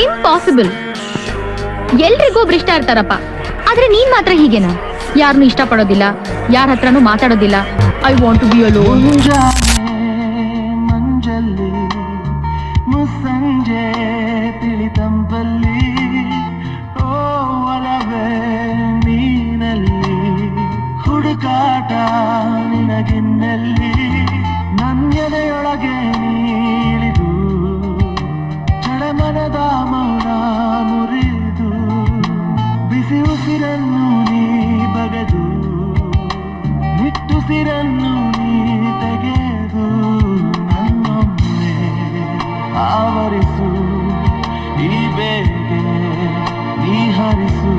Impossible. ಎಲ್ರಿಗೂ ಒಬ್ರು ಇಷ್ಟ ಇರ್ತಾರಪ್ಪ, ಆದ್ರೆ ನೀನ್ ಮಾತ್ರ ಹೀಗೇನಾ? ಯಾರನ್ನು ಇಷ್ಟ ಪಡೋದಿಲ್ಲ, ಯಾರ ಹತ್ರನೂ ಮಾತಾಡೋದಿಲ್ಲ. I want to be alone. ಮಂಜಲ್ಲಿ ಮುಸ್ಸಂಜೆ ತಿಳಿತಂಬಲ್ಲಿ ಒಲವೇ ನೀನಲ್ಲಿ ಹುಡುಕಾಟ ನಿನಗಿನ್ನಲ್ಲಿ ನನ್ಯದೆಯೊಳಗೆ ನೀಳಿದು ಚಡಮನದ ಮೌನ ಮುರಿದು ಬಿಸಿ ಉಸಿರನ್ನು ನೀ ಬಗೆದು ನಿಟ್ಟುಸಿರನ್ನು ನೀ ತೆಗೆದು ನನ್ನೊಮ್ಮೆ ಆವರಿಸು ಈ ಬೇಗೆ ನೀ ಹರಿಸು.